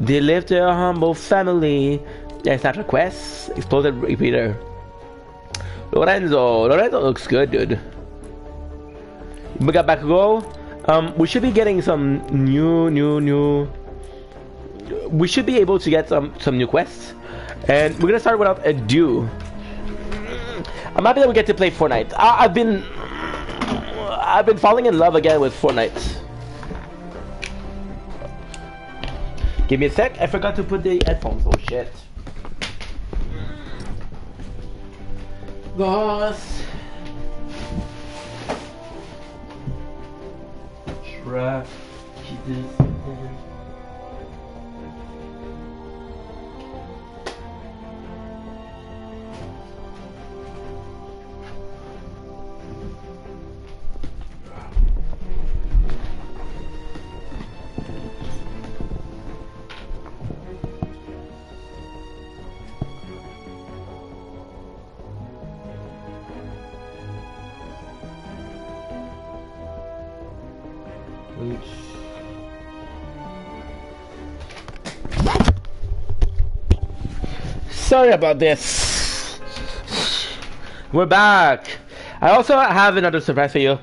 They live to a humble family. It's not a quest. Exploded repeater. Lorenzo looks good, dude. We got Bakugo. We should be getting some new. We should be able to get some new quests, and we're gonna start without ado. I'm happy that we get to play Fortnite. I've been falling in love again with Fortnite. Give me a sec. I forgot to put the headphones. Oh shit. Boss. Try this. Sorry about this. We're back. I also have another surprise for you,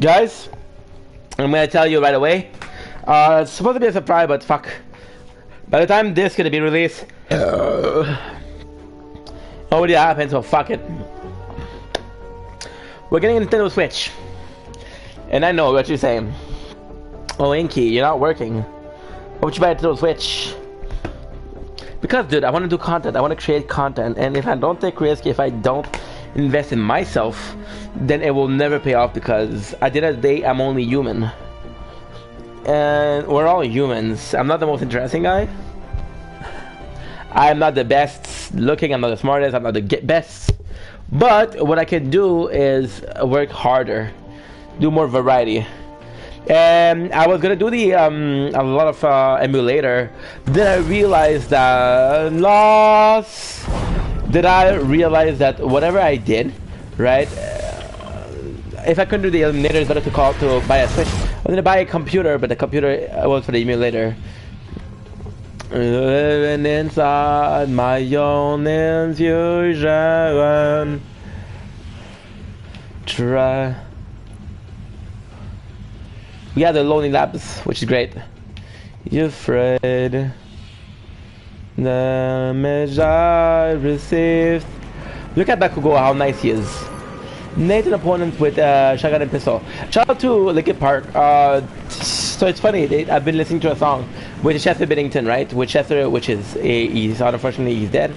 guys. I'm gonna tell you right away. It's supposed to be a surprise, but fuck. By the time this is gonna be released, already happened. So fuck it. We're getting a Nintendo Switch, and I know what you're saying. Oh, Inky, you're not working. Why would you buy a Nintendo Switch? Because, dude, I want to do content. I want to create content, and if I don't take risk, if I don't invest in myself, then it will never pay off. Because at the end of the day, I'm only human, and we're all humans. I'm not the most interesting guy. I'm not the best looking. I'm not the smartest. I'm not the best. But what I can do is work harder, do more variety. And I was gonna do the a lot of emulator. Then I realized that whatever I did, right? If I couldn't do the emulator, it's better to buy a Switch. I'm gonna buy a computer, but the computer was for the emulator. Living inside my own infusion. Try. We have the Lonely Labs, which is great. You're afraid. The message I received. Look at Bakugo, how nice he is. Nathan opponent with shotgun and pistol. Shout out to Linkin Park. So it's funny. I've been listening to a song with Chester Bennington, right? With Chester, which is he's unfortunately he's dead,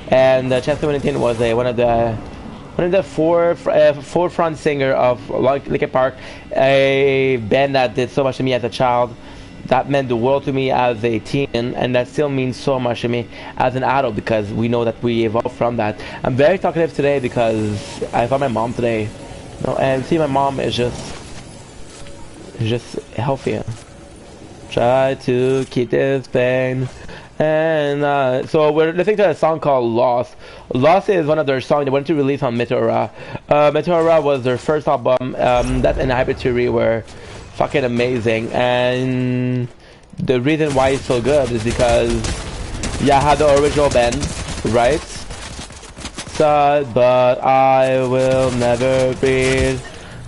and Chester Bennington was one of the forefront singer of Linkin Park, a band that did so much to me as a child, that meant the world to me as a teen, and that still means so much to me as an adult, because we know that we evolved from that. I'm very talkative today because I saw my mom today, and see, my mom is just healthier. Try to keep this pain. And so we're listening to a song called Lost. Lost is one of their songs they wanted to release on Meteora. Meteora was their first album. That and Hybrid Theory were fucking amazing. And the reason why it's so good is because I had the original band, right? Sad, but I will never breathe.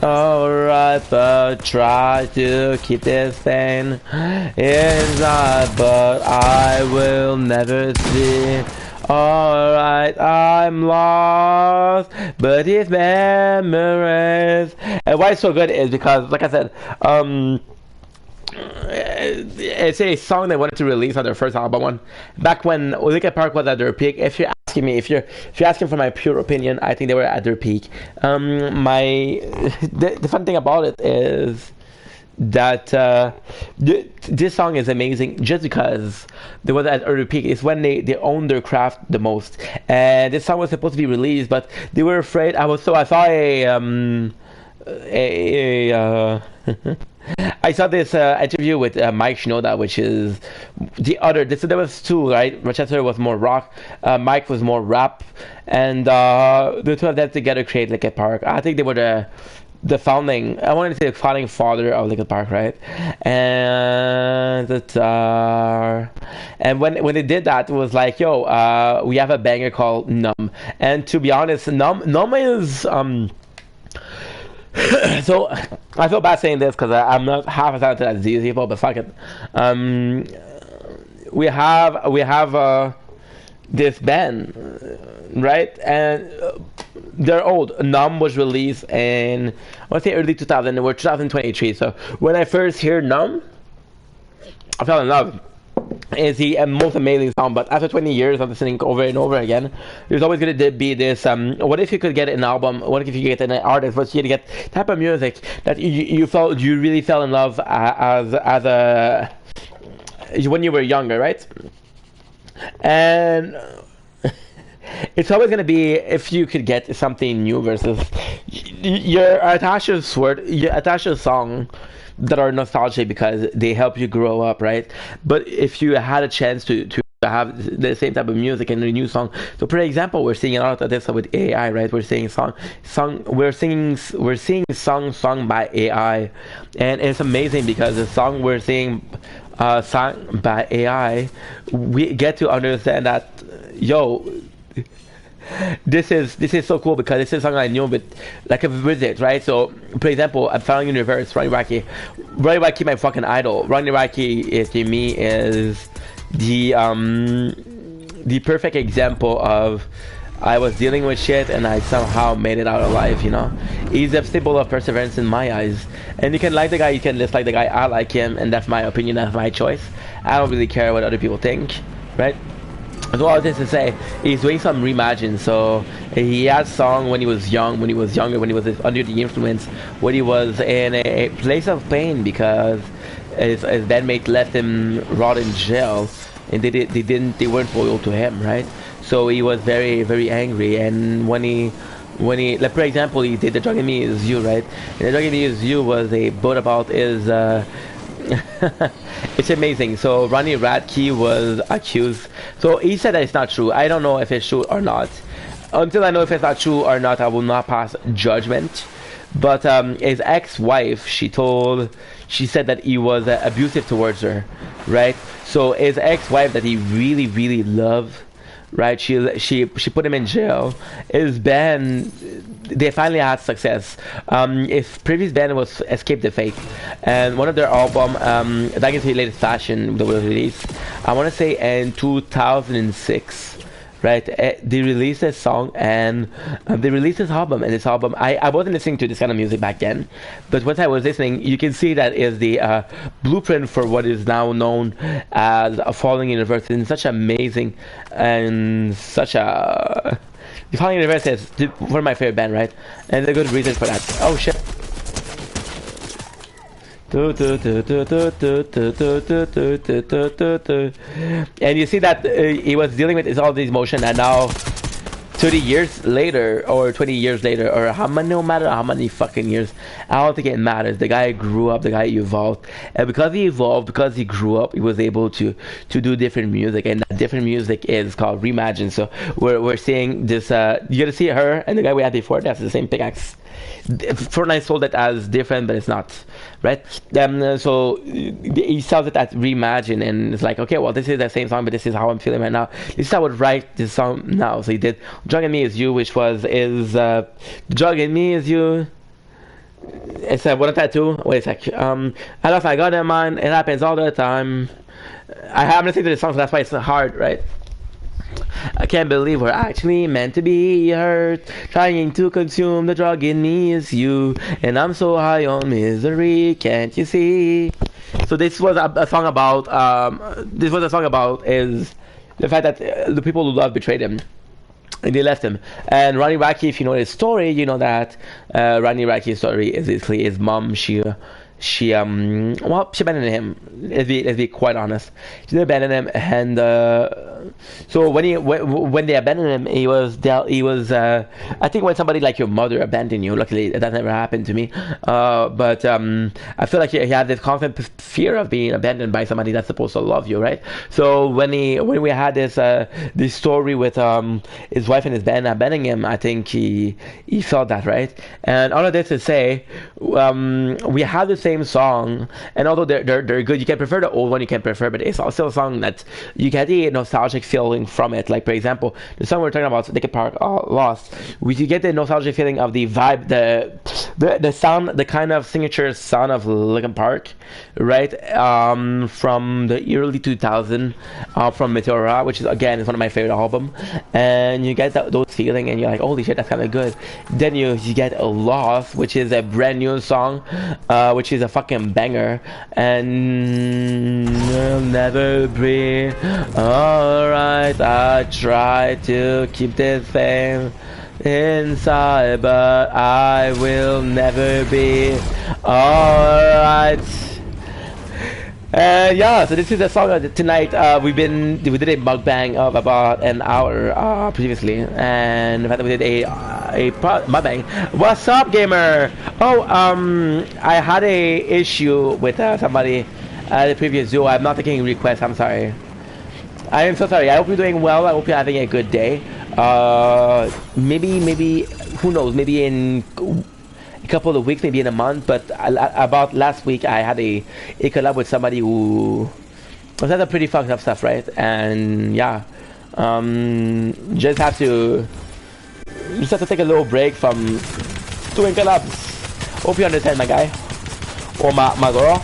Alright, but try to keep this pain inside, but I will never see. Alright, I'm lost, but these memories. And why it's so good is because, like I said, it's a song they wanted to release on their first album back when Linkin Park was at their peak. If you're asking me, if you're asking for my pure opinion, I think they were at their peak. The fun thing about it is that this song is amazing just because they was at their peak. It's when they own their craft the most. And this song was supposed to be released, but they were afraid. I saw I saw this interview with Mike Shinoda, which is the other. There was two, right? Rochester was more rock, Mike was more rap, and the two of them together create Linkin Park. I think they were the founding, I wanted to say the founding father of Linkin Park, right? And and when they did that, it was like, yo, we have a banger called Numb. And to be honest, Numb is so I feel bad saying this because I'm not half as talented as these people, but fuck it. We have this band, right? And they're old. Numb was released in, I want to say early 2000. We're 2023. So when I first hear Numb, I fell in love. It's the most amazing song. But after 20 years of listening over and over again, there's always going to be this. What if you could get an album? What if you get an artist? What if you get type of music that you really fell in love as a when you were younger, right? And it's always going to be if you could get something new versus you're attached to a song that are nostalgic because they help you grow up, right? But if you had a chance to have the same type of music and a new song, so for example, we're seeing a lot of this with AI, right? We're seeing we're seeing song sung by AI, and it's amazing because the song we're seeing sung by AI, we get to understand that, yo, this is so cool because this is something I knew with like a visit, right? So for example, I'm following in reverse Ronnie Radke. Ronnie Radke, my fucking idol. Ronnie Radke is to me is the perfect example of I was dealing with shit and I somehow made it out alive, you know? He's a symbol of perseverance in my eyes. And you can like the guy, you can dislike the guy. I like him, and that's my opinion, that's my choice. I don't really care what other people think, right? So all this to say, he's doing some reimagine. So he had song when he was young, when he was younger, when he was under the influence, when he was in a place of pain because his bandmate left him rot in jail, and they weren't loyal to him, right? So he was very, very angry. And when he like for example, he did the Drug in Me Is You, right? And the Drug in Me Is You was a boat about his it's amazing. So Ronnie Radke was accused. So he said that it's not true. I don't know if it's true or not. Until I know if it's not true or not, I will not pass judgment. But his ex-wife, she said that he was abusive towards her, right? So his ex-wife that he really, really loved, right? She put him in jail. His band, they finally had success. His previous band was Escape the Fate, and one of their album, that is the latest fashion that was released, I want to say in 2006, right? They released a song and they released this album. And this album, I wasn't listening to this kind of music back then, but once I was listening, you can see that is the blueprint for what is now known as a Falling Universe. In such amazing and such a the Falling Universe is one of my favorite band, right? And there's a good reason for that. Oh shit. And you see that he was dealing with all this emotion, and now 30 years later or 20 years later or no matter how many fucking years, I don't think it matters. The guy grew up, the guy evolved, and because he evolved, because he grew up, he was able to do different music, and that different music is called Reimagine. So we're seeing this, you gotta see her and the guy we had before, that's the same pickaxe. Fortnite sold it as different, but it's not, right? So he sells it as Reimagine, and it's like, okay, well, this is the same song, but this is how I'm feeling right now. This is how I would write this song now. So he did Drug in Me Is You, which was Drug in Me Is You. It's what a tattoo. Wait a sec. I lost my goddamn mind. It happens all the time. I'm listening to this song, so that's why it's hard, right? I can't believe we're actually meant to be hurt. Trying to consume the drug in me is you, and I'm so high on misery. Can't you see? So this was a song about. This was a song about is the fact that the people who love betrayed him, and they left him. And Ronnie Radke, if you know his story, you know that Ronnie Radke's story is basically his mom. She abandoned him. Let's be quite honest. She abandoned him, and So when they abandoned him, I think when somebody like your mother abandoned you. Luckily, that never happened to me. But I feel like he had this constant fear of being abandoned by somebody that's supposed to love you, right? So when we had this story with his wife and his band abandoning him, I think he felt that, right? And all of this to say, we have the same song, and although they're good, you can prefer the old one, you can prefer, but it's also a song that you get the nostalgic feeling from it. Like for example, the song we're talking about, Linkin Park, Lost, you get the nostalgic feeling of the vibe, the sound, the kind of signature sound of Linkin Park, right? From the early 2000s, from Meteora, which is again is one of my favorite album, and you get those feeling, and you're like, holy shit, that's kind of good. Then you get Lost, which is a brand new song, which is a fucking banger, and you'll never be alright. I try to keep this fame inside, but I will never be alright. Yeah, so this is a song tonight. We did a mukbang of about an hour previously, and in fact we did a mukbang. What's up, gamer? Oh, I had a issue with somebody the previous duo. I'm not taking requests. I'm sorry. I am so sorry. I hope you're doing well. I hope you're having a good day. Maybe who knows? Maybe in a couple of weeks, maybe in a month. But about last week, I had a collab with somebody who was had a pretty fucked up stuff, right? And yeah, just have to take a little break from doing collabs. Hope you understand, my guy or my girl.